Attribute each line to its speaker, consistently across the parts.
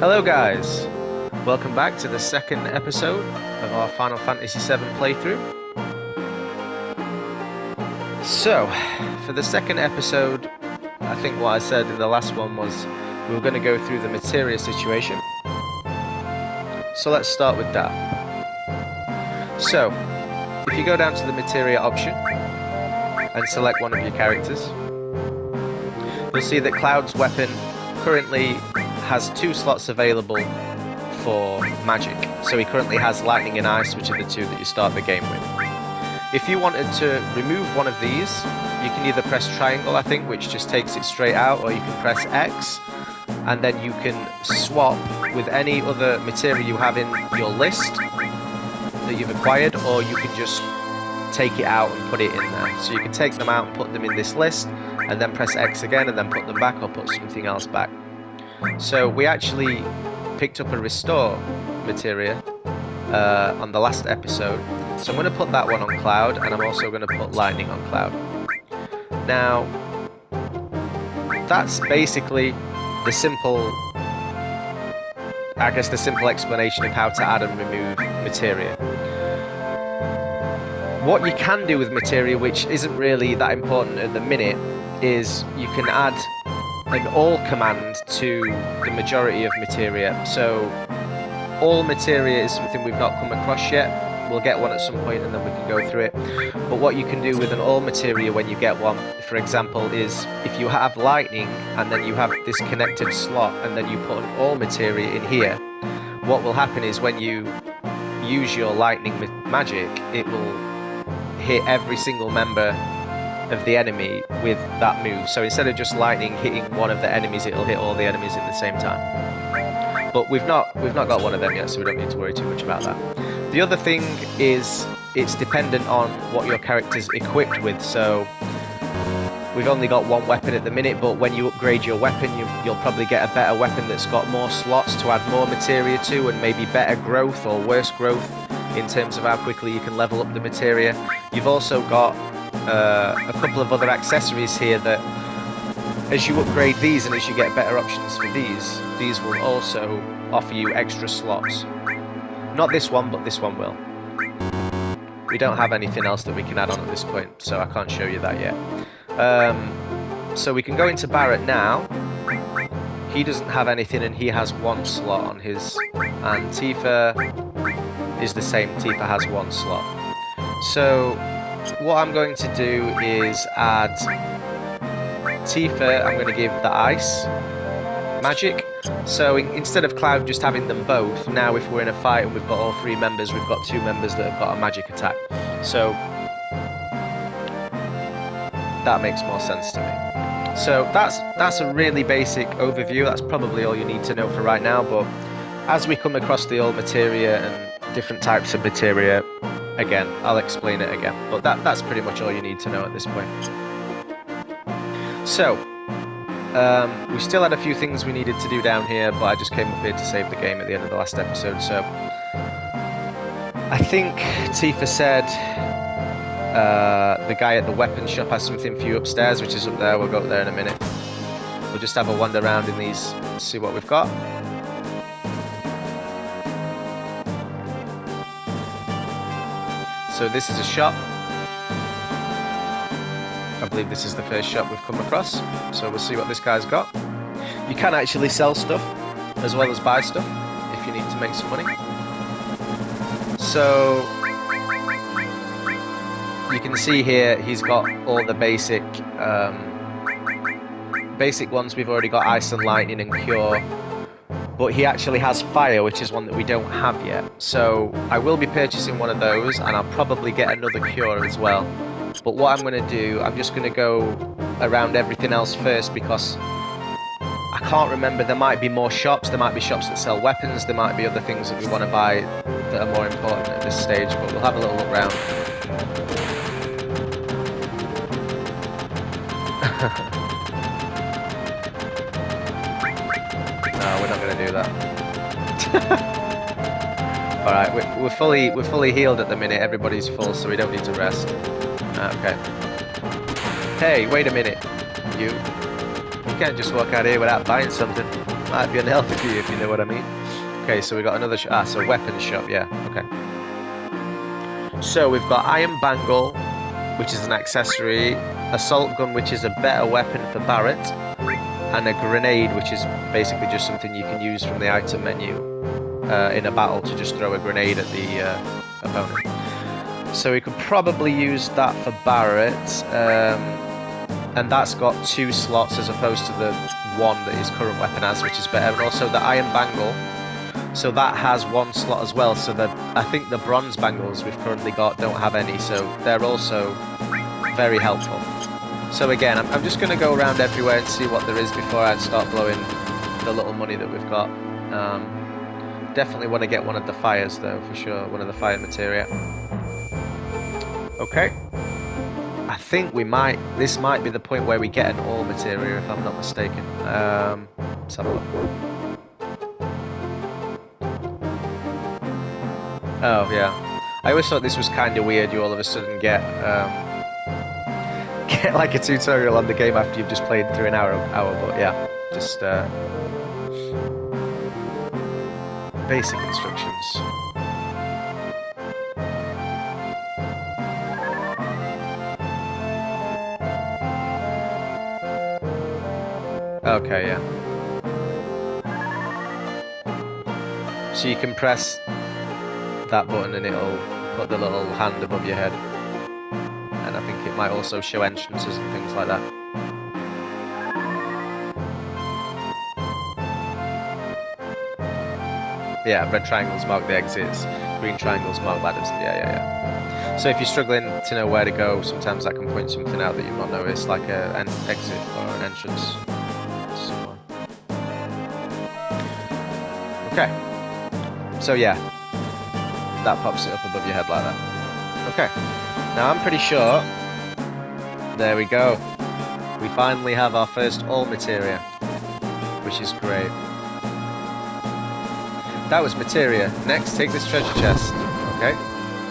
Speaker 1: Hello guys, welcome back to the second episode of our Final Fantasy VII playthrough. So, for the second episode, I think what I said in the last one was we were going to go through the Materia situation. So let's start with that. So, if you go down to the Materia option and select one of your characters, you'll see that Cloud's weapon currently has 2 slots available for magic. So he currently has lightning and ice, which are the 2 that you start the game with. If you wanted to remove one of these, you can either press triangle, I think, which just takes it straight out, or you can press X, and then you can swap with any other materia you have in your list that you've acquired, or you can just take it out and put it in there. So you can take them out and put them in this list, and then press X again, and then put them back, or put something else back. So we actually picked up a restore materia on the last episode. So I'm going to put that one on Cloud, and I'm also going to put lightning on Cloud. Now, that's basically the simple, the simple explanation of how to add and remove materia. What you can do with materia, which isn't really that important at the minute, is you can add an all command to the majority of materia. So all materia is something we've not come across yet. We'll get one at some point and then we can go through it. But what you can do with an all materia when you get one, for example, is if you have lightning and then you have this connected slot and then you put an all materia in here, what will happen is when you use your lightning magic, it will hit every single member of the enemy with that move. So instead of just lightning hitting one of the enemies, it'll hit all the enemies at the same time. But we've not got one of them yet, so we don't need to worry too much about that. The other thing is it's dependent on what your character's equipped with. So we've only got one weapon at the minute, but when you upgrade your weapon, you'll probably get a better weapon that's got more slots to add more materia to, and maybe better growth or worse growth in terms of how quickly you can level up the materia. You've also got a couple of other accessories here that, as you upgrade these and as you get better options for these will also offer you extra slots. Not this one, but this one will. We don't have anything else that we can add on at this point, so I can't show you that yet. So we can go into Barrett now. He doesn't have anything and he has 1 slot on his, and Tifa is the same. Tifa has 1 slot. So what I'm going to do is add Tifa, I'm going to give the ice magic. So instead of Cloud just having them both, now if we're in a fight and we've got all 3 members, we've got 2 members that have got a magic attack. So that makes more sense to me. So that's a really basic overview. That's probably all you need to know for right now, but as we come across the old materia and different types of materia, again, I'll explain it again. But that's pretty much all you need to know at this point. So we still had a few things we needed to do down here, but I just came up here to save the game at the end of the last episode. So I think Tifa said the guy at the weapon shop has something for you upstairs, which is up there. We'll go up there in a minute. We'll just have a wander around in these, see what we've got. So this is a shop. I believe this is the first shop we've come across. So we'll see what this guy's got. You can actually sell stuff as well as buy stuff if you need to make some money. So you can see here he's got all the basic ones. We've already got ice and lightning and cure. But he actually has fire, which is one that we don't have yet. So I will be purchasing one of those, and I'll probably get another cure as well. But what I'm going to do, I'm just going to go around everything else first, because I can't remember. There might be more shops. There might be shops that sell weapons. There might be other things that we want to buy that are more important at this stage. But we'll have a little look around. No, we're not going to do that. Alright, we're fully healed at the minute. Everybody's full, so we don't need to rest. Okay. Hey, wait a minute. You can't just walk out here without buying something. Might be unhealthy for you, if you know what I mean. Okay, so we got another so weapons shop, yeah, okay. So we've got iron bangle, which is an accessory, assault gun, which is a better weapon for Barrett, and a grenade, which is basically just something you can use from the item menu in a battle to just throw a grenade at the opponent. So we could probably use that for Barrett, and that's got 2 slots as opposed to the 1 that his current weapon has, which is better. And also the iron bangle, so that has 1 slot as well. So I think the bronze bangles we've currently got don't have any, so they're also very helpful. So again, I'm just going to go around everywhere and see what there is before I start blowing the little money that we've got. Definitely want to get one of the fires though, for sure, one of the fire materia. Okay. I think this might be the point where we get an all materia, if I'm not mistaken. Let's have a look. Oh, yeah. I always thought this was kind of weird, you all of a sudden get like a tutorial on the game after you've just played through an hour, but yeah, just basic instructions. Okay, yeah. So you can press that button and it'll put the little hand above your head. And I think it might also show entrances and things like that. Yeah, red triangles mark the exits, green triangles mark ladders. Yeah. So if you're struggling to know where to go, sometimes that can point something out that you've not noticed, like an exit or an entrance. Okay. So yeah, that pops it up above your head like that. Okay. Now I'm pretty sure. There we go. We finally have our first all materia, which is great. That was materia. Next, take this treasure chest. Okay,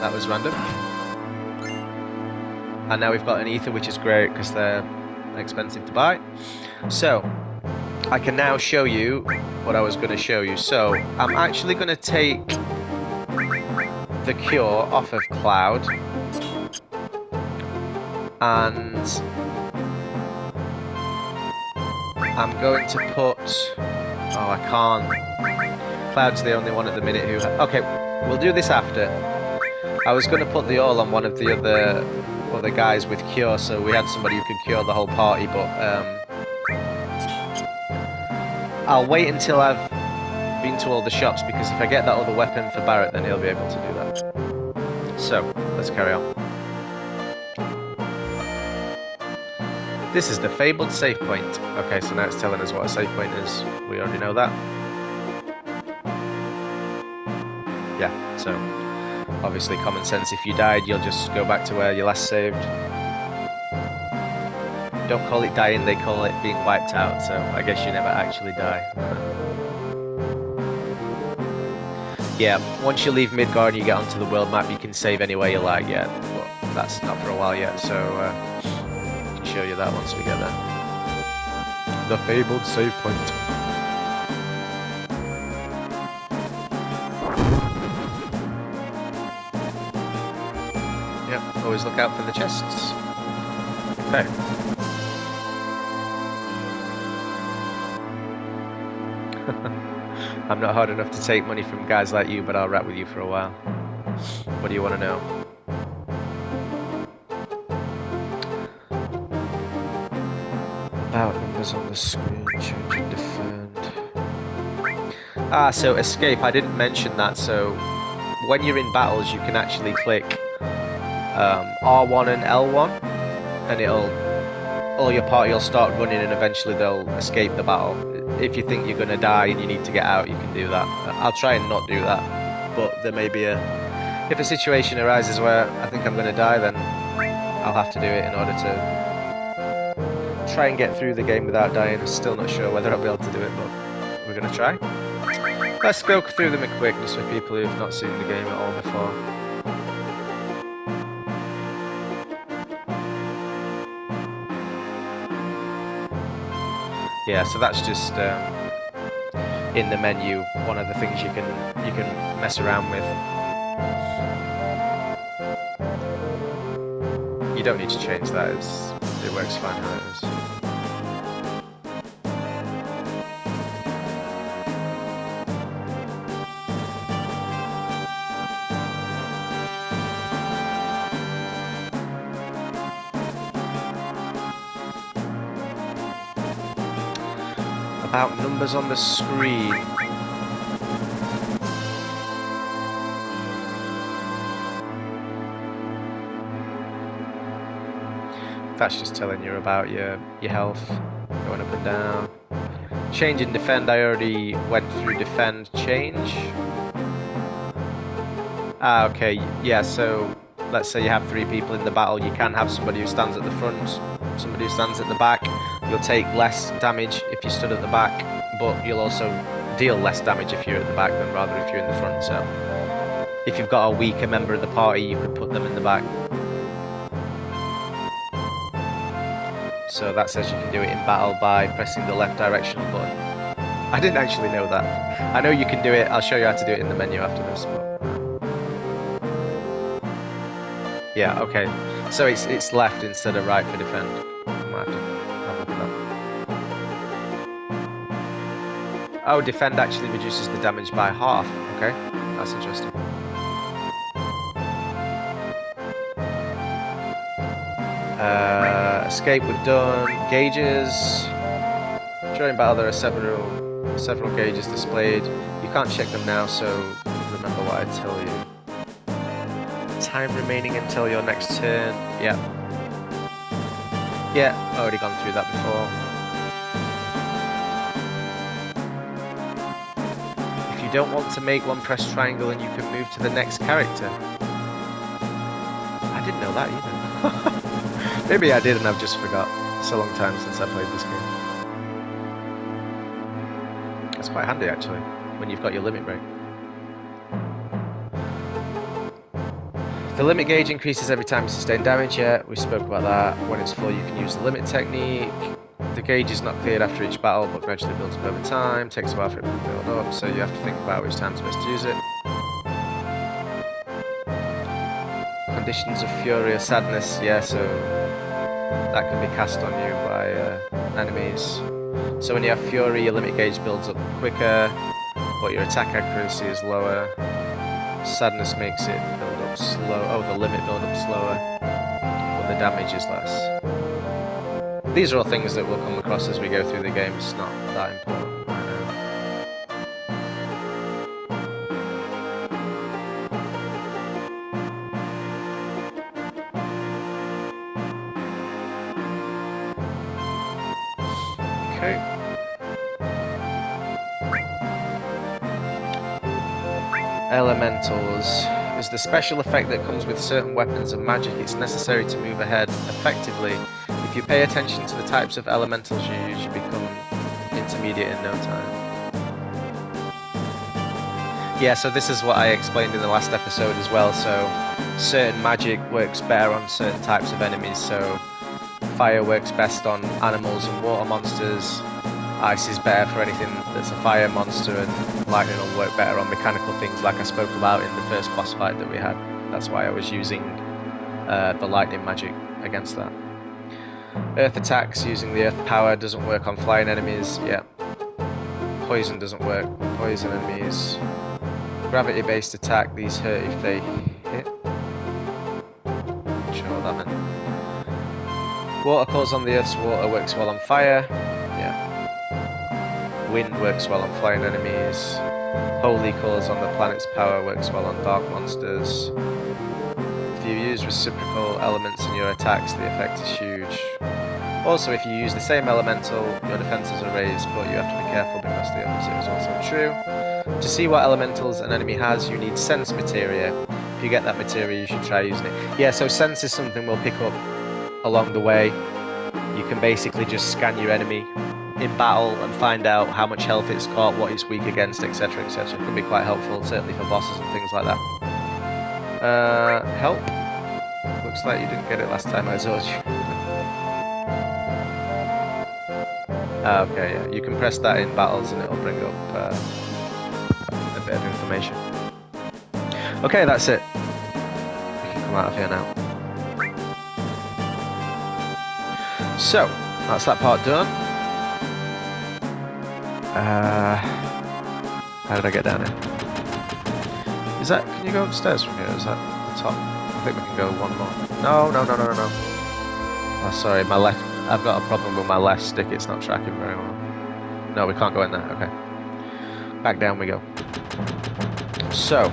Speaker 1: that was random. And now we've got an ether, which is great because they're expensive to buy. So I can now show you what I was going to show you. So I'm actually going to take the cure off of Cloud, and I'm going to put... Oh, I can't. Cloud's the only one at the minute who... Okay, we'll do this after. I was going to put the all on one of the other guys with cure, so we had somebody who could cure the whole party, but I'll wait until I've been to all the shops, because if I get that other weapon for Barrett, then he'll be able to do that. So, let's carry on. This is the fabled save point. Okay, so now it's telling us what a save point is. We already know that. Yeah, so obviously common sense, if you died, you'll just go back to where you last saved. Don't call it dying, they call it being wiped out, so I guess you never actually die. Yeah, once you leave Midgard and you get onto the world map, you can save anywhere you like yet, but that's not for a while yet, so I can show you that once we get there. The fabled save point. Yep, always look out for the chests. Okay. I'm not hard enough to take money from guys like you, but I'll rap with you for a while. What do you want to know? About numbers on the screen, change and defend. Ah, so escape, I didn't mention that, so when you're in battles you can actually click R1 and L1 and all your party will start running and eventually they'll escape the battle. If you think you're going to die and you need to get out, you can do that. I'll try and not do that, but there may be if a situation arises where I think I'm going to die, then I'll have to do it in order to try and get through the game without dying. Still not sure whether I'll be able to do it, but we're going to try. Let's go through them quick, just for people who've not seen the game at all before. Yeah, so that's just in the menu, one of the things you can mess around with. You don't need to change that, it works fine how it is. About numbers on the screen. That's just telling you about your health going up and down. Change in defend, I already went through defend change. Ah, okay, yeah, so let's say you have 3 people in the battle, you can have somebody who stands at the front, somebody who stands at the back. You'll take less damage if you stood at the back, but you'll also deal less damage if you're at the back than rather if you're in the front. So if you've got a weaker member of the party, you could put them in the back. So that says you can do it in battle by pressing the left directional button. I didn't actually know that. I know you can do it, I'll show you how to do it in the menu after this. But... yeah, okay. So it's left instead of right for defend. I might have to have a look at that. Oh, defend actually reduces the damage by half. Okay, that's interesting. Escape we've done. Gauges. During battle there are several gauges displayed. You can't check them now, so remember what I tell you. Time remaining until your next turn. Yeah. Yeah, already gone through that before. If you don't want to make one, press triangle and you can move to the next character. I didn't know that either. Maybe I did and I've just forgot. It's a long time since I played this game. That's quite handy actually, when you've got your limit break. The limit gauge increases every time you sustain damage. Yeah, we spoke about that. When it's full, you can use the limit technique. The gauge is not cleared after each battle, but gradually builds up over time. Takes a while for it to build up, so you have to think about which time's best to use it. Conditions of fury or sadness, yeah, so that can be cast on you by enemies. So when you have fury, your limit gauge builds up quicker, but your attack accuracy is lower. Sadness makes it build up slow. Oh, the limit build up slower, but the damage is less. These are all things that we'll come across as we go through the game. It's not that important right now. Okay. Elementals is the special effect that comes with certain weapons and magic. It's necessary to move ahead effectively. If you pay attention to the types of elementals you use, you become intermediate in no time. Yeah, so this is what I explained in the last episode as well. So certain magic works better on certain types of enemies. So fire works best on animals and water monsters. Ice is better for anything that's a fire monster, and lightning will work better on mechanical things like I spoke about in the first boss fight that we had. That's why I was using the lightning magic against that. Earth attacks using the earth power doesn't work on flying enemies. Yeah. Poison doesn't work on poison enemies. Gravity based attack, these hurt if they hit. Not sure what that meant. Water cores on the earth's water works well on fire. Yeah. Wind works well on flying enemies. Holy cores on the planet's power works well on dark monsters. If you use reciprocal elements in your attacks, the effect is huge. Also, if you use the same elemental, your defenses are raised, but you have to be careful because the opposite is also true. To see what elementals an enemy has, you need sense materia. If you get that materia, you should try using it. Yeah, so sense is something we'll pick up along the way. You can basically just scan your enemy in battle and find out how much health it's got, what it's weak against, etc, etc. It can be quite helpful, certainly for bosses and things like that. Help? Looks like you didn't get it last time I told you. Okay, yeah. You can press that in battles and it'll bring up a bit of information. Okay, that's it. We can come out of here now. So, that's that part done. How did I get down here? Is that, can you go upstairs from here? Is that the top? I think we can go one more. No. Oh, sorry, my left, I've got a problem with my left stick. It's not tracking very well. No, we can't go in there. Okay. Back down we go. So.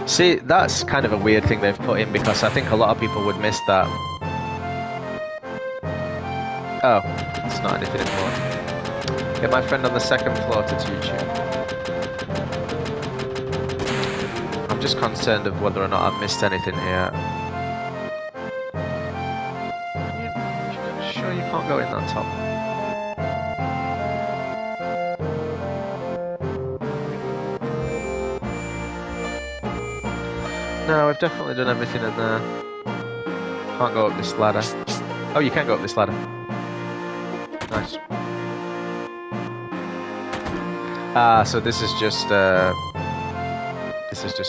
Speaker 1: See, that's kind of a weird thing they've put in because I think a lot of people would miss that. Oh, it's not anything important. Get my friend on the second floor to teach you. I'm just concerned of whether or not I've missed anything here. Are you sure you can't go in that top? No, we've definitely done everything in there. Can't go up this ladder. Oh, you can go up this ladder. Nice. Ah, so this is just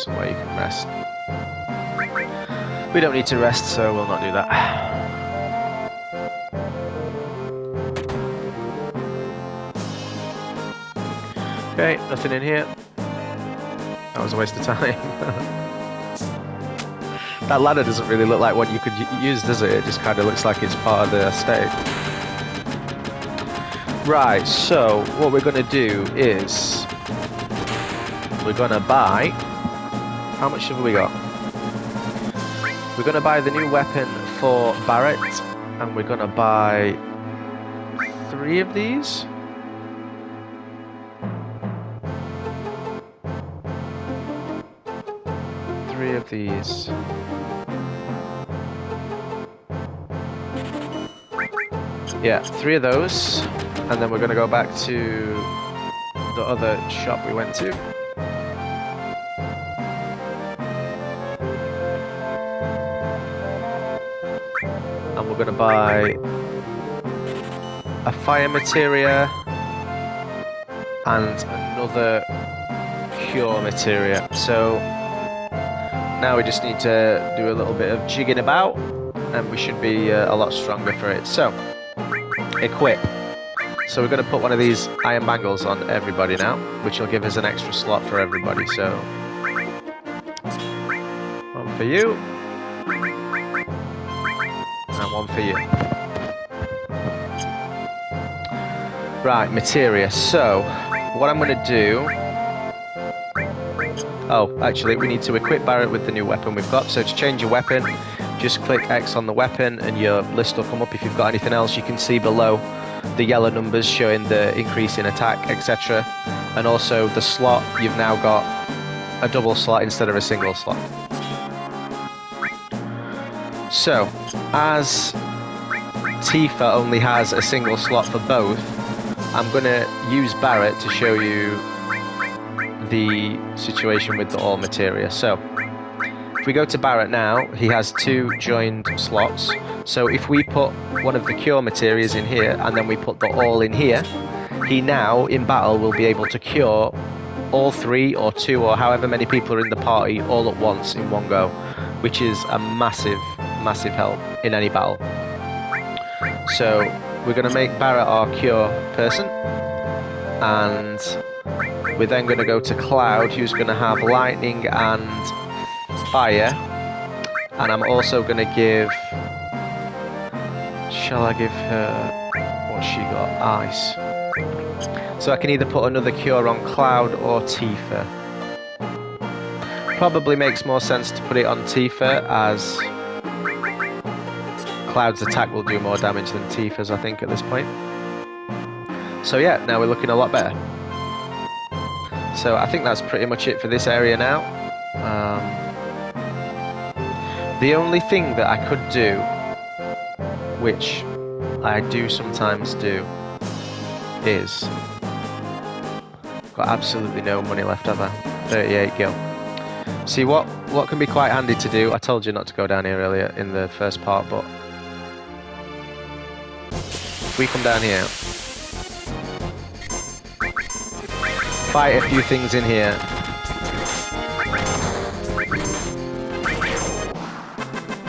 Speaker 1: somewhere you can rest. We don't need to rest, so we'll not do that. Okay, nothing in here. That was a waste of time. That ladder doesn't really look like one you could use, does it? It just kind of looks like it's part of the stage. Right, so what we're going to do is we're going to buy... How much have we got? We're going to buy the new weapon for Barrett, and we're going to buy 3 of these. Of these. Yeah, 3 of those, and then we're going to go back to the other shop we went to. And we're going to buy a fire materia and another cure materia. So now we just need to do a little bit of jigging about, and we should be a lot stronger for it. So, equip. So we're going to put one of these iron bangles on everybody now, which will give us an extra slot for everybody. So, one for you, and one for you. Right, materia. So, what I'm going to do... Oh, actually, we need to equip Barrett with the new weapon we've got. So to change your weapon, just click X on the weapon and your list will come up. If you've got anything else, you can see below the yellow numbers showing the increase in attack, etc. And also the slot, you've now got a double slot instead of a single slot. So, as Tifa only has a single slot for both, I'm going to use Barrett to show you the situation with the all materia. So if we go to Barrett now, he has 2 joined slots. So if we put one of the cure materias in here and then we put the all in here, he now in battle will be able to cure all 3 or 2 or however many people are in the party all at once in one go, which is a massive help in any battle. So we're going to make Barrett our cure person, and we're then going to go to Cloud, who's going to have lightning and fire. And I'm also going to give... Shall I give her... What's she got? Ice. So I can either put another cure on Cloud or Tifa. Probably makes more sense to put it on Tifa, as Cloud's attack will do more damage than Tifa's, I think, at this point. So yeah, now we're looking a lot better. So I think that's pretty much it for this area now. The only thing that I could do, which I do sometimes do, is... Got absolutely no money left, have I? 38 gil. See what can be quite handy to do. I told you not to go down here earlier in the first part, but if we come down here, fight a few things in here.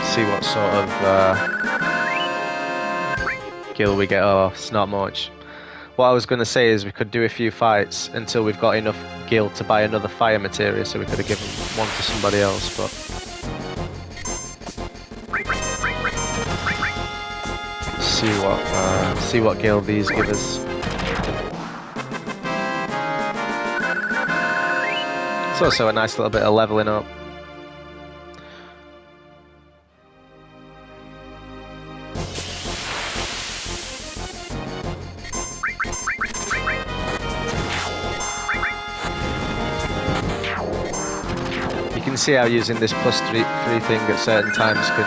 Speaker 1: See what sort of gil we get. Oh, it's not much. What I was going to say is we could do a few fights until we've got enough gil to buy another fire materia, so we could have given one to somebody else, but see what gil these give us. It's also a nice little bit of leveling up. You can see how using this +3 thing at certain times can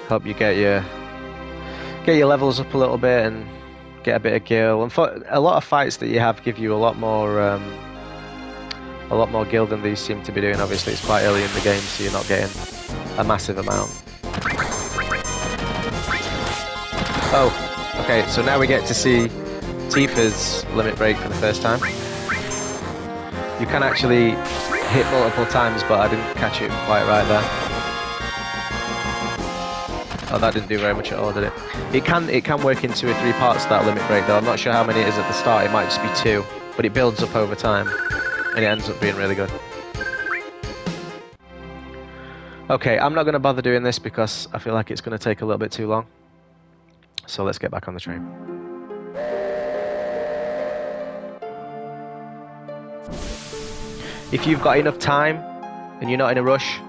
Speaker 1: help you get your levels up a little bit and get a bit of gil. And for a lot of fights that you have give you a lot more gil than these seem to be doing. Obviously, it's quite early in the game, so you're not getting a massive amount. Oh, okay. So now we get to see Tifa's limit break for the first time. You can actually hit multiple times, but I didn't catch it quite right there. Oh, that didn't do very much at all, did it? It can work in 2 or 3 parts, that limit break, though. I'm not sure how many it is at the start. It might just be 2, but it builds up over time, and it ends up being really good. Okay, I'm not going to bother doing this because I feel like it's going to take a little bit too long. So let's get back on the train. If you've got enough time and you're not in a rush,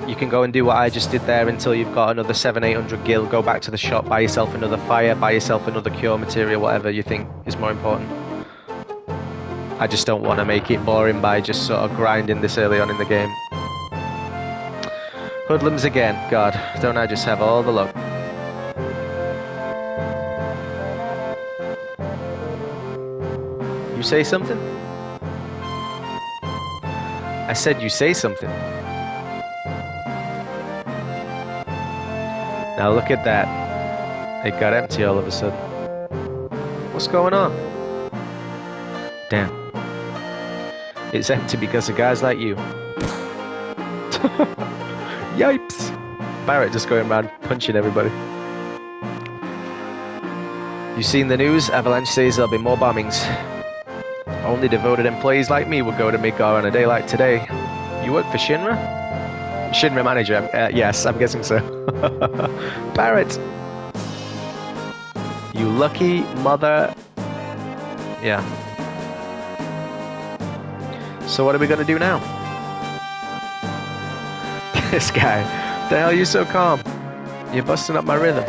Speaker 1: you can go and do what I just did there until you've got another 700-800 gil. Go back to the shop, buy yourself another fire, buy yourself another cure material, whatever you think is more important. I just don't want to make it boring by just sort of grinding this early on in the game. Hoodlums again. God, don't I just have all the luck? You say something? I said you say something. Now look at that. It got empty all of a sudden. What's going on? Damn. It's empty because of guys like you. Yipes! Barrett just going around punching everybody. You seen the news? Avalanche says there'll be more bombings. Only devoted employees like me would go to Midgar on a day like today. You work for Shinra? Shinra manager, yes, I'm guessing so. Barrett! You lucky mother... Yeah. So what are we gonna do now? This guy. The hell are you so calm? You're busting up my rhythm.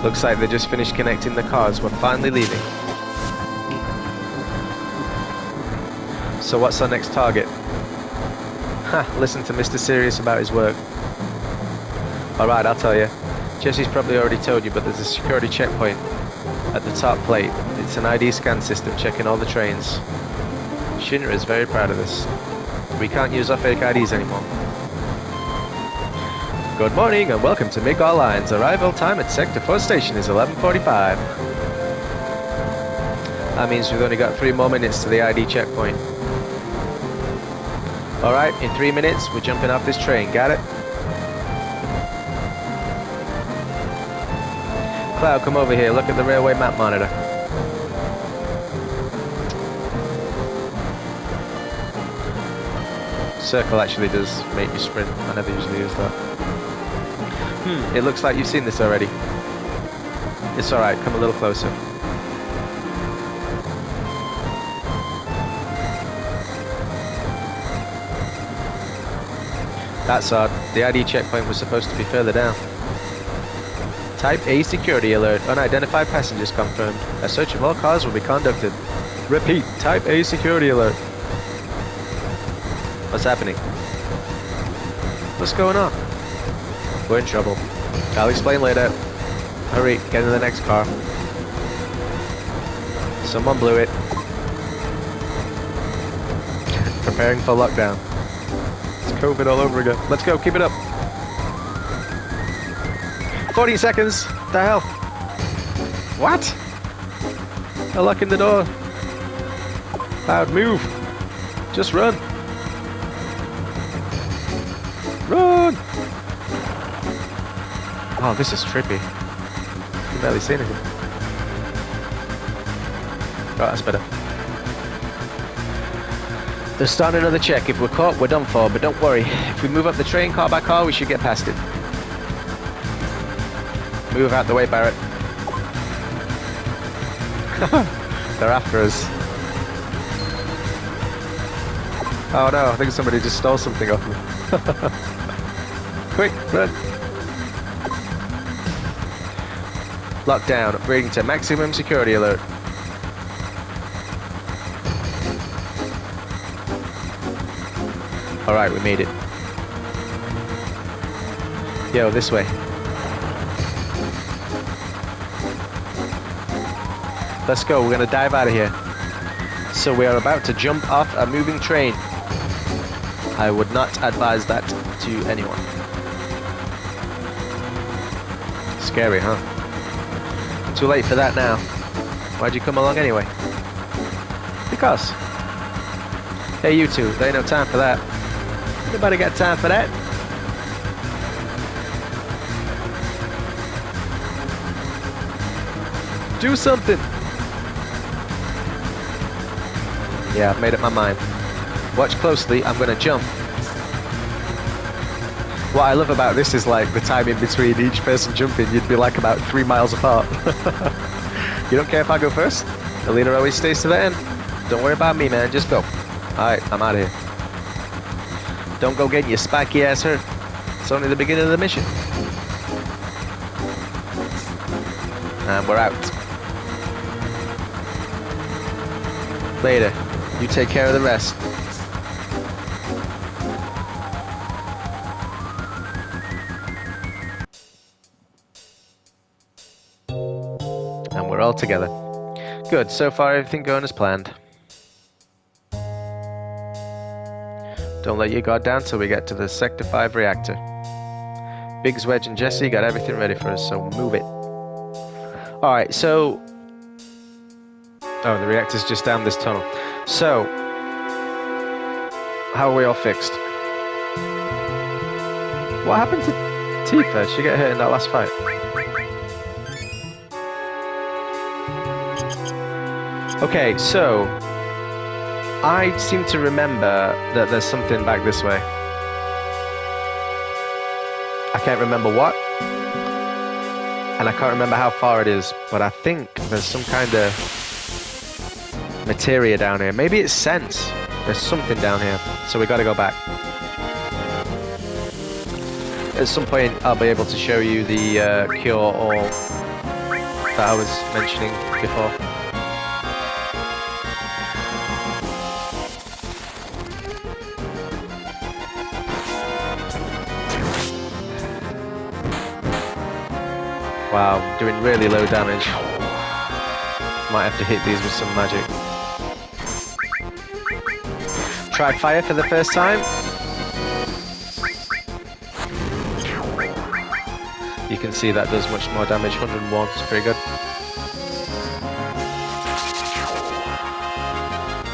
Speaker 1: Looks like they just finished connecting the cars. We're finally leaving. So what's our next target? Ha, listen to Mr. Serious about his work. Alright, I'll tell you. Jesse's probably already told you, but there's a security checkpoint at the top plate. It's an ID scan system checking all the trains. Shinra is very proud of this. We can't use our fake IDs anymore. Good morning and welcome to Midgar Lines. Arrival time at Sector 4 station is 11:45. That means we've only got 3 more minutes to the ID checkpoint. Alright, in 3 minutes we're jumping off this train, got it? Cloud, come over here, look at the railway map monitor. Circle actually does make you sprint, I never usually use that. It looks like you've seen this already. It's alright, come a little closer. That's odd. The ID checkpoint was supposed to be further down. Type A security alert. Unidentified passengers confirmed. A search of all cars will be conducted. Repeat. Type A security alert. What's happening? What's going on? We're in trouble. I'll explain later. Hurry, get in the next car. Someone blew it. Preparing for lockdown. It's COVID all over again. Let's go, keep it up. 40 seconds. The hell? What? They're locking the door. Loud, move. Just run. Run! Oh, this is trippy. You can barely see anything. Right, that's better. They're starting another check. If we're caught, we're done for, but don't worry. If we move up the train car by car, we should get past it. Move out the way, Barrett. They're after us. Oh no, I think somebody just stole something off me. Quick, run. Lockdown, upgrading to maximum security alert. Alright, we made it. Yo, this way. Let's go, we're gonna dive out of here. So we are about to jump off a moving train. I would not advise that to anyone. Scary, huh? Too late for that now. Why'd you come along anyway? Because. Hey, you two, there ain't no time for that. Anybody got time for that? Do something! Yeah, I've made up my mind. Watch closely, I'm gonna jump. What I love about this is like the time in between each person jumping, you'd be like about 3 miles apart. You don't care if I go first? The leader always stays to the end. Don't worry about me, man, just go. Alright, I'm out of here. Don't go getting your spiky ass hurt. It's only the beginning of the mission. And we're out. Later. You take care of the rest. And we're all together. Good, so far everything going as planned. Don't let your guard down till we get to the Sector 5 reactor. Biggs, Wedge and Jesse got everything ready for us, so move it. Alright, so... Oh, the reactor's just down this tunnel. So... How are we all fixed? What happened to Tifa? Did she get hurt in that last fight? Okay, so... I seem to remember that there's something back this way. I can't remember what. And I can't remember how far it is, but I think there's some kind of materia down here. Maybe it's sense. There's something down here, so we gotta go back. At some point, I'll be able to show you the cure-all that I was mentioning before. Wow, I'm doing really low damage. Might have to hit these with some magic. Try fire for the first time. You can see that does much more damage. 101, it's pretty good.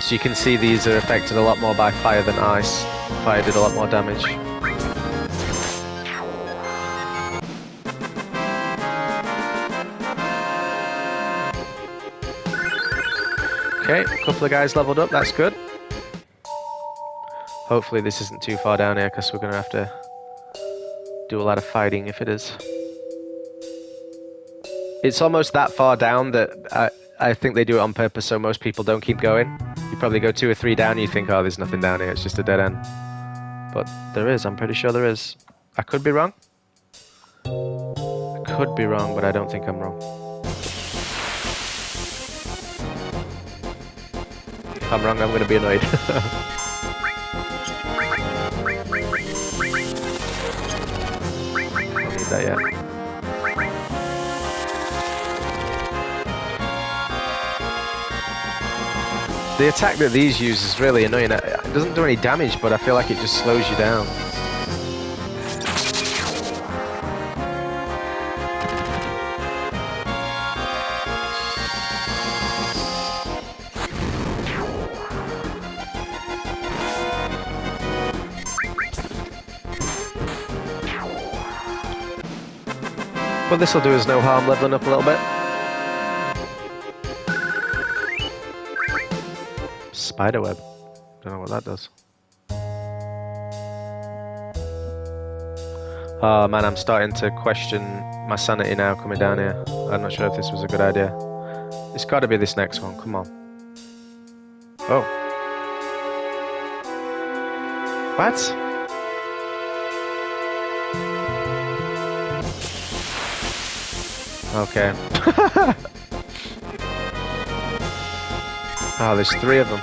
Speaker 1: So you can see these are affected a lot more by fire than ice. Fire did a lot more damage. Okay, a couple of guys leveled up, that's good. Hopefully this isn't too far down here, because we're going to have to do a lot of fighting if it is. It's almost that far down that I think they do it on purpose so most people don't keep going. You probably go 2 or 3 down and you think, oh, there's nothing down here, it's just a dead end. But there is, I'm pretty sure there is. I could be wrong. I could be wrong, but I don't think I'm wrong. If I'm wrong, I'm going to be annoyed. Don't need that yet. The attack that these use is really annoying. It doesn't do any damage, but I feel like it just slows you down. But this will do us no harm, leveling up a little bit. Spiderweb. Don't know what that does. Oh man, I'm starting to question my sanity now coming down here. I'm not sure if this was a good idea. It's got to be this next one, come on. Oh. What? Okay. Oh, there's 3 of them.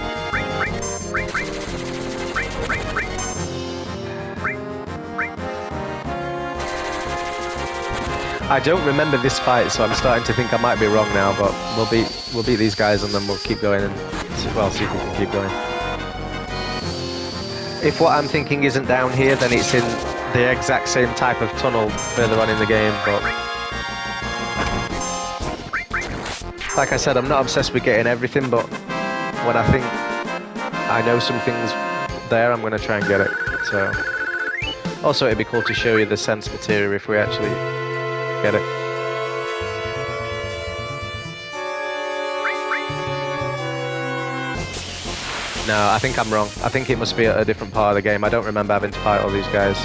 Speaker 1: I don't remember this fight, so I'm starting to think I might be wrong now. But we'll beat these guys, and then we'll keep going and see if we can keep going. If what I'm thinking isn't down here, then it's in the exact same type of tunnel further on in the game. But like I said, I'm not obsessed with getting everything, but when I think I know some things there, I'm going to try and get it. So, also it'd be cool to show you the sense materia if we actually get it. No, I think I'm wrong. I think it must be a different part of the game. I don't remember having to fight all these guys.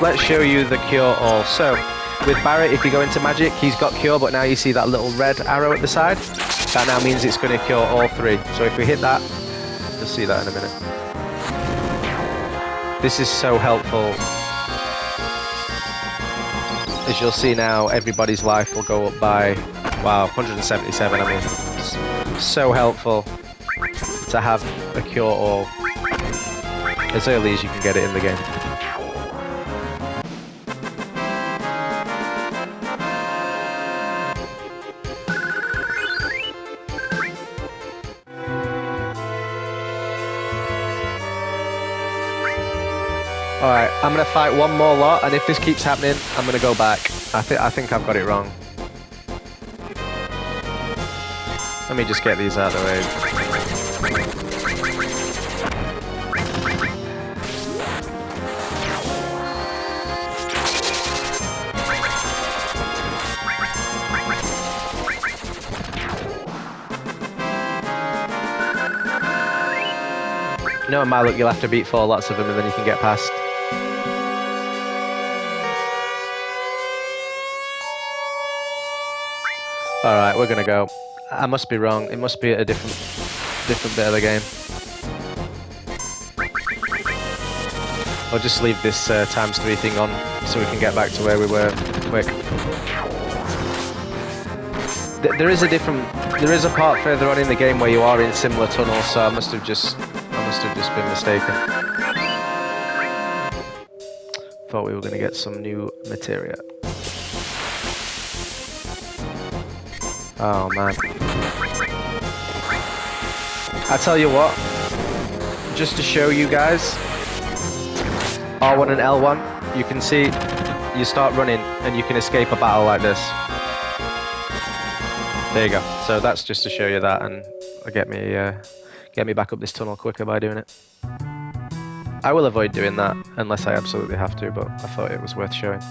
Speaker 1: Let's show you the cure all. So, with Barret, if you go into magic, he's got cure, but now you see that little red arrow at the side? That now means it's going to cure all 3. So if we hit that, you'll see that in a minute. This is so helpful. As you'll see now, everybody's life will go up by, wow, 177, I mean. It's so helpful to have a cure all as early as you can get it in the game. Alright, I'm going to fight one more lot, and if this keeps happening, I'm going to go back. I think I've got it wrong. Let me just get these out of the way. No, in my luck, you'll have to beat 4 lots of them, and then you can get past. Alright, we're gonna go. I must be wrong. It must be a different bit of the game. I'll just leave this ×3 thing on so we can get back to where we were quick. There is a part further on in the game where you are in similar tunnels, so I must have just been mistaken. Thought we were gonna get some new materia. Oh man. I tell you what, just to show you guys, R1 and L1, you can see you start running and you can escape a battle like this. There you go. So that's just to show you that, and get me back up this tunnel quicker by doing it. I will avoid doing that unless I absolutely have to, but I thought it was worth showing.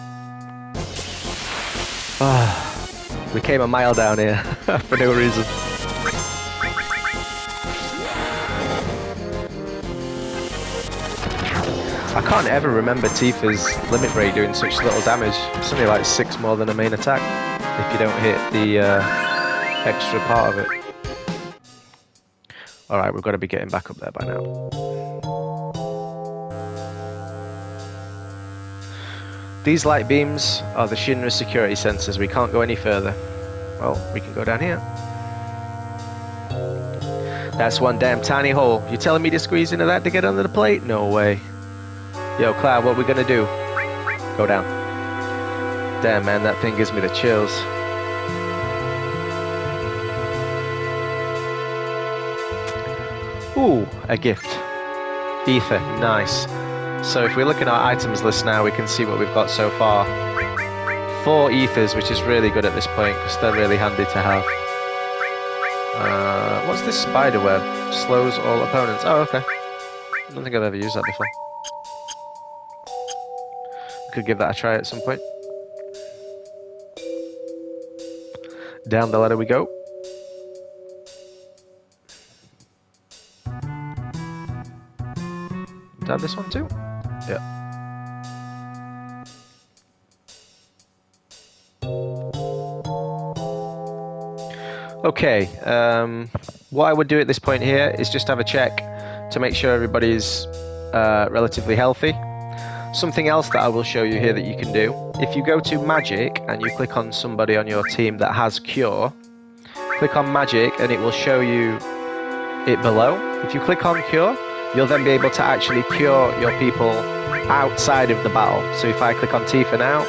Speaker 1: We came a mile down here for no reason. I can't ever remember Tifa's limit break doing such little damage. It's only like 6 more than a main attack if you don't hit the extra part of it. Alright, we've got to be getting back up there by now. These light beams are the Shinra security sensors. We can't go any further. Well, we can go down here. That's one damn tiny hole. You telling me to squeeze into that to get under the plate? No way. Yo, Cloud, what are we gonna do? Go down. Damn, man, that thing gives me the chills. Ooh, a gift. Ether, nice. So if we look at our items list now, we can see what we've got so far. 4 ethers, which is really good at this point, because they're really handy to have. What's this spider web? Slows all opponents. Oh, okay. I don't think I've ever used that before. Could give that a try at some point. Down the ladder we go. Down this one too? Yeah. Okay, what I would do at this point here is just have a check to make sure everybody's relatively healthy. Something else that I will show you here that you can do, if you go to Magic and you click on somebody on your team that has Cure, click on Magic and it will show you it below. If you click on Cure, you'll then be able to actually cure your people outside of the battle. So if I click on Tifa now,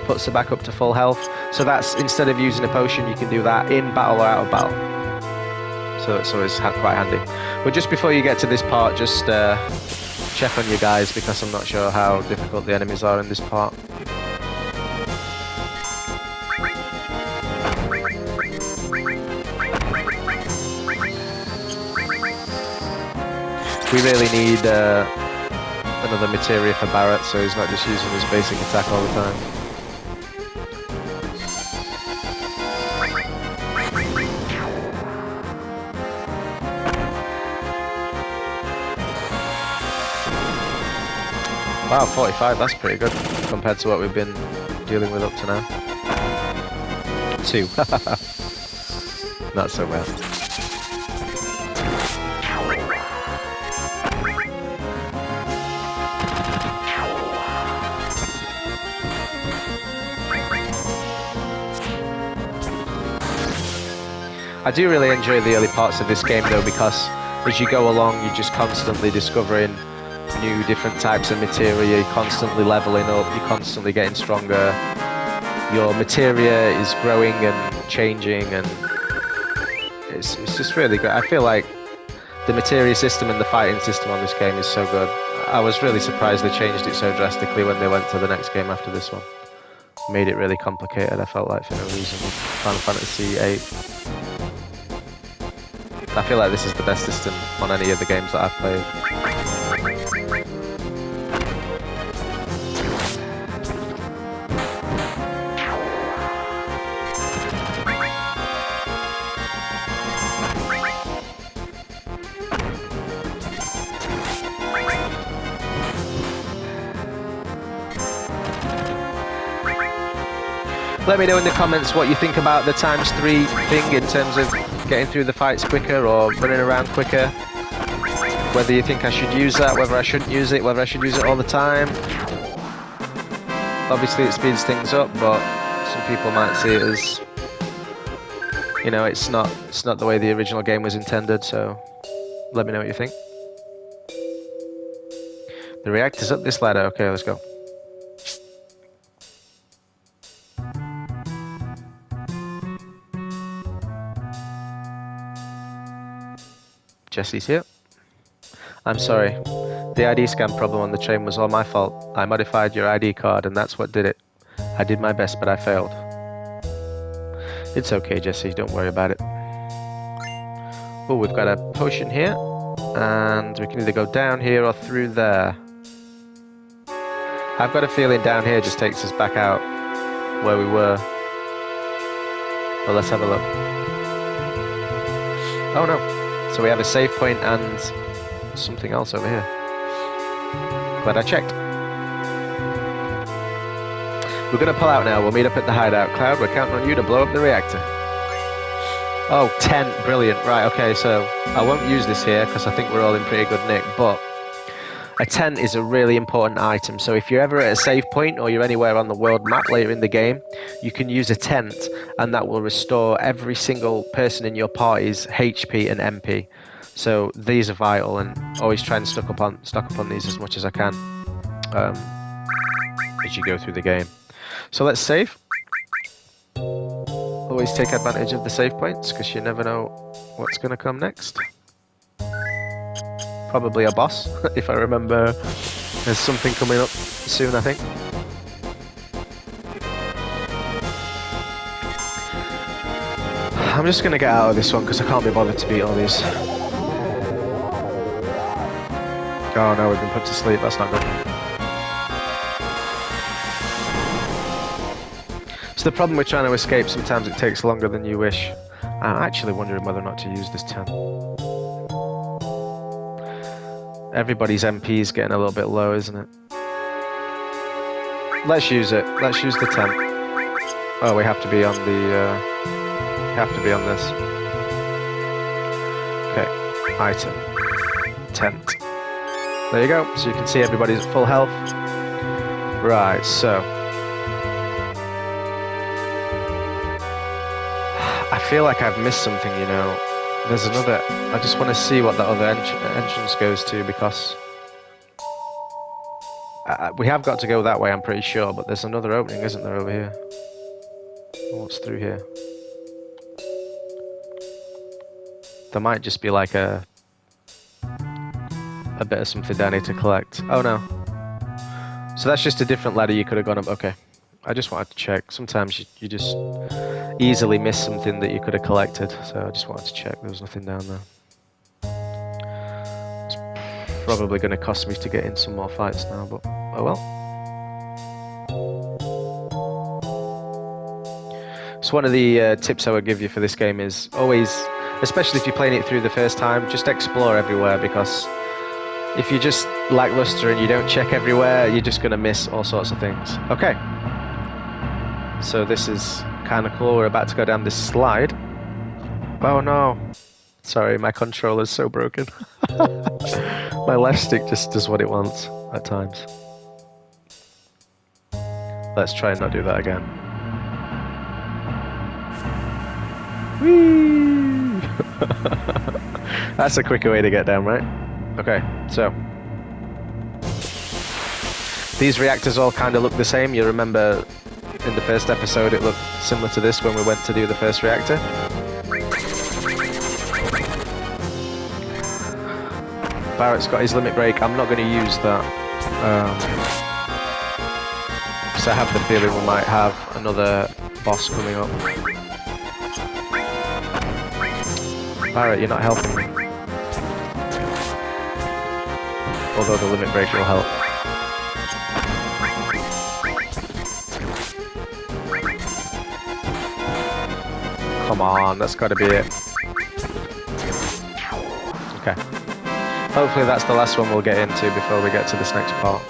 Speaker 1: puts her back up to full health. So that's, instead of using a potion, you can do that in battle or out of battle. So it's always quite handy. But just before you get to this part, just check on your guys, because I'm not sure how difficult the enemies are in this part. We really need another Materia for Barret, so he's not just using his basic attack all the time. Wow, 45, that's pretty good compared to what we've been dealing with up to now. 2. Not so bad. I do really enjoy the early parts of this game though, because as you go along you're just constantly discovering new different types of materia, you're constantly leveling up, you're constantly getting stronger, your materia is growing and changing, and it's just really good. I feel like the materia system and the fighting system on this game is so good. I was really surprised they changed it so drastically when they went to the next game after this one. Made it really complicated, I felt like, for no reason, with Final Fantasy VIII. I feel like this is the best system on any of the games that I've played. Let me know in the comments what you think about the ×3 thing in terms of getting through the fights quicker or running around quicker. Whether you think I should use that, whether I shouldn't use it, whether I should use it all the time. Obviously it speeds things up, but some people might see it as, you know, it's not the way the original game was intended, so let me know what you think. The reactor's up this ladder, okay, let's go. Jesse's here. I'm sorry. The ID scan problem on the train was all my fault. I modified your ID card and that's what did it. I did my best, but I failed. It's okay, Jesse. Don't worry about it. Oh, we've got a potion here. And we can either go down here or through there. I've got a feeling down here just takes us back out where we were. Well, let's have a look. Oh no. So we have a save point and something else over here. Glad I checked. We're going to pull out now. We'll meet up at the hideout. Cloud, we're counting on you to blow up the reactor. Oh, 10. Brilliant. Right, okay, so I won't use this here because I think we're all in pretty good nick, but a tent is a really important item. So if you're ever at a save point or you're anywhere on the world map later in the game, you can use a tent and that will restore every single person in your party's HP and MP. So these are vital, and always try and stock up on these as much as I can. as you go through the game. So let's save. Always take advantage of the save points, because you never know what's going to come next. Probably a boss, if I remember. There's something coming up soon, I think. I'm just going to get out of this one, because I can't be bothered to beat all these. Oh no, we've been put to sleep, that's not good. So the problem with trying to escape, sometimes it takes longer than you wish. I'm actually wondering whether or not to use this 10. Everybody's MP is getting a little bit low, isn't it? Let's use it. Let's use the 10. Oh, we have to be on the... have to be on this. Okay, item. Tent. There you go. So you can see everybody's at full health. Right, so... I feel like I've missed something, you know. There's another... I just want to see what that other entrance goes to, because... we have got to go that way, I'm pretty sure, but there's another opening, isn't there, over here? What's through here? There might just be like a bit of something down here to collect. Oh no. So that's just a different ladder you could have gone up. Okay. I just wanted to check. Sometimes you just easily miss something that you could have collected. So I just wanted to check. There was nothing down there. It's probably going to cost me to get in some more fights now, but oh well. So one of the tips I would give you for this game is always, especially if you're playing it through the first time, just explore everywhere, because if you're just lackluster and you don't check everywhere, you're just going to miss all sorts of things. Okay. So this is kind of cool. We're about to go down this slide. Oh no. Sorry, my controller's so broken. My left stick just does what it wants at times. Let's try and not do that again. Whee! That's a quicker way to get down, right? Okay, so these reactors all kind of look the same. You remember in the first episode it looked similar to this when we went to do the first reactor. Barrett's got his limit break. I'm not going to use that, because I have the feeling we might have another boss coming up. Barrett, you're not helping me. Although the limit break will help. Come on, that's got to be it. Okay. Hopefully that's the last one we'll get into before we get to this next part.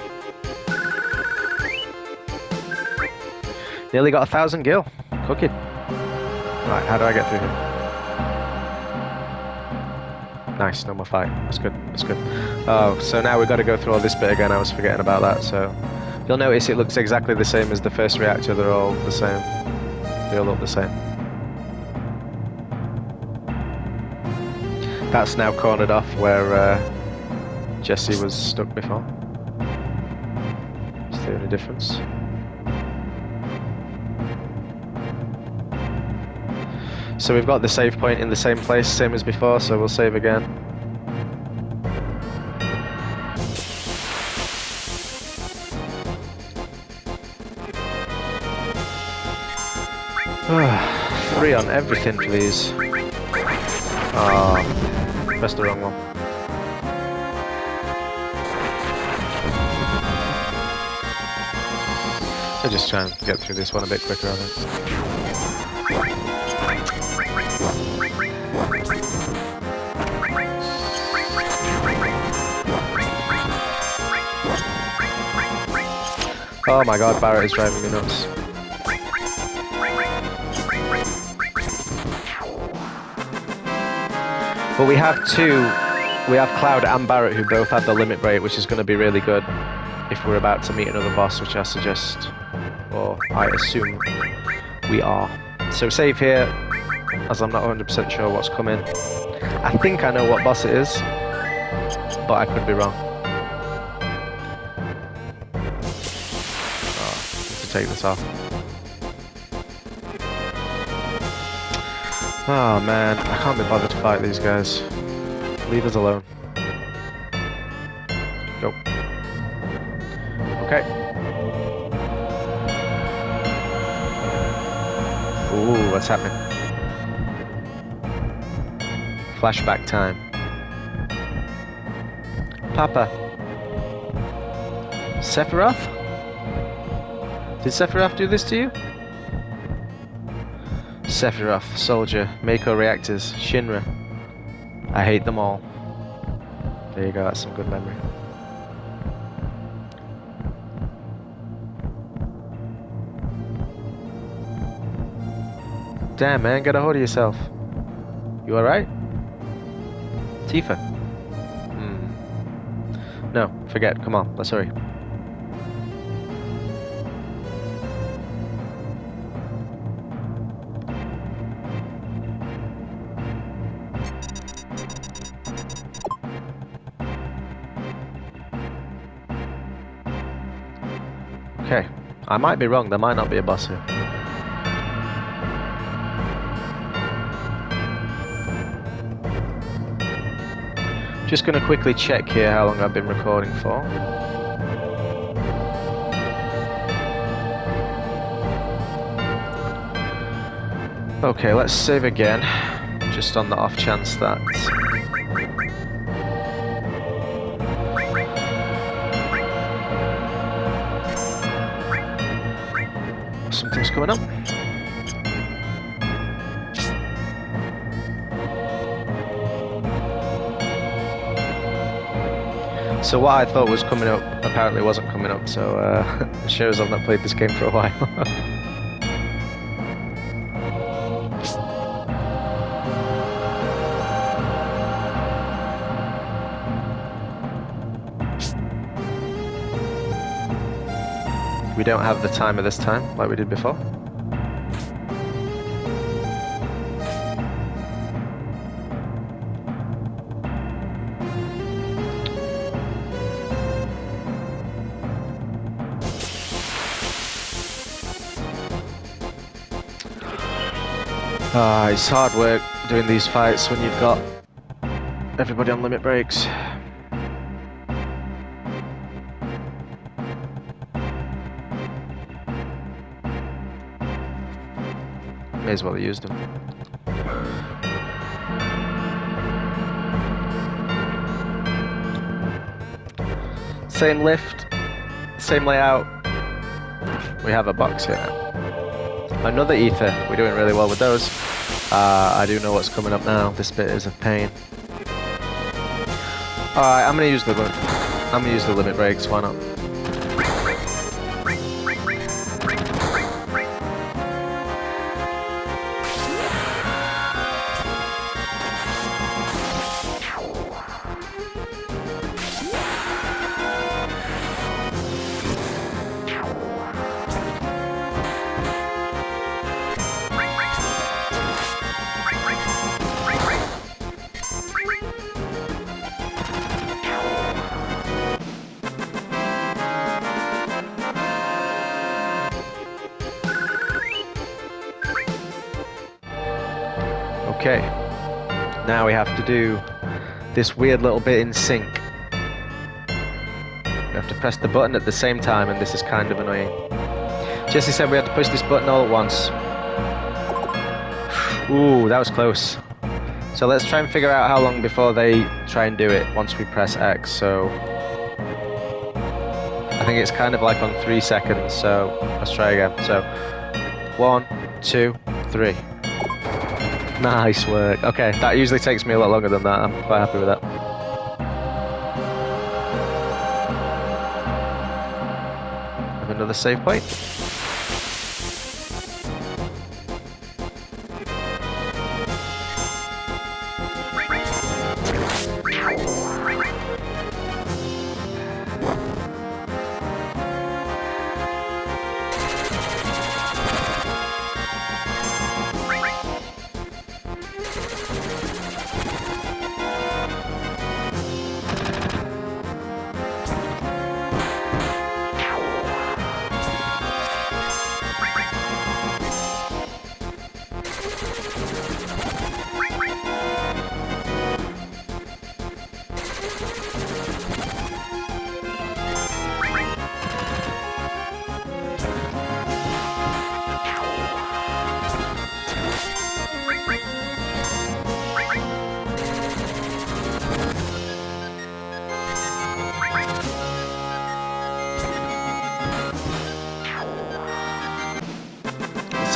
Speaker 1: Nearly got 1,000 gil. Cooking. Right, how do I get through here? Nice, no more fight. That's good, that's good. Oh, so now we've got to go through all this bit again. I was forgetting about that. So you'll notice it looks exactly the same as the first reactor. They're all the same. They all look the same. That's now cornered off where Jesse was stuck before. Is there any difference? So we've got the save point in the same place, same as before, so we'll save again. Free on everything, please. Ah, pressed the wrong one. I'll just try and get through this one a bit quicker, I think. Oh my god, Barrett is driving me nuts. But we have Cloud and Barrett who both had the limit break, which is going to be really good if we're about to meet another boss, which I suggest, or I assume we are. So save here, as I'm not 100% sure what's coming. I think I know what boss it is, but I could be wrong. to take this off. Oh man, I can't be bothered to fight these guys. Leave us alone. Go. Okay. Ooh, what's happening? Flashback time. Papa. Sephiroth? Did Sephiroth do this to you? Sephiroth, Soldier, Mako Reactors, Shinra. I hate them all. There you go, that's some good memory. Damn man, get a hold of yourself. You alright? Tifa? No, forget, come on, let's hurry. Okay, I might be wrong, there might not be a boss here. Just gonna quickly check here how long I've been recording for. Okay, let's save again, just on the off chance that... something's coming up. So what I thought was coming up apparently wasn't coming up, so it shows I've not played this game for a while. We don't have the timer this time, like we did before. It's hard work doing these fights when you've got everybody on limit breaks. May as well have used them. Same lift, same layout. We have a box here now. Another ether. We're doing really well with those. I do know what's coming up now. This bit is a pain. Alright, I'm gonna use the limit breaks, why not? Okay, now we have to do this weird little bit in sync. We have to press the button at the same time, and this is kind of annoying. Jesse said we had to push this button all at once. Ooh, that was close. So let's try and figure out how long before they try and do it once we press X. So I think it's kind of like on 3 seconds, so let's try again. So 1, 2, 3. Nice work. Okay, that usually takes me a lot longer than that. I'm quite happy with that. Have another save point.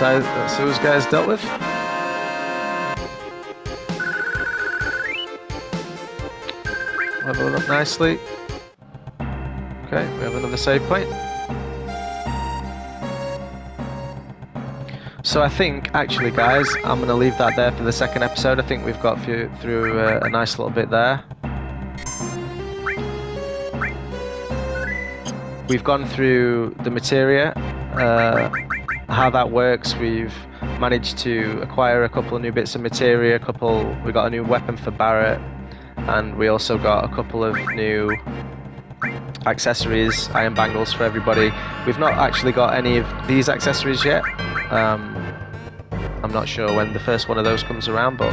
Speaker 1: That's those guys dealt with. Leveling up nicely. Okay, we have another save point. So I think, actually, guys, I'm going to leave that there for the second episode. I think we've got through a nice little bit there. We've gone through the materia, how that works. We've managed to acquire a couple of new bits of materia, we got a new weapon for Barrett, and we also got a couple of new accessories, iron bangles for everybody. We've not actually got any of these accessories yet. I'm not sure when the first one of those comes around, but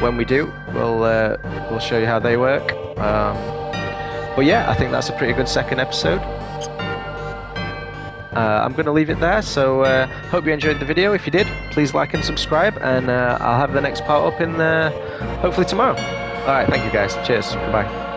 Speaker 1: when we do, we'll show you how they work. But yeah, I think that's a pretty good second episode. I'm going to leave it there, so hope you enjoyed the video. If you did, please like and subscribe, and I'll have the next part up in hopefully tomorrow. Alright, thank you guys. Cheers. Goodbye.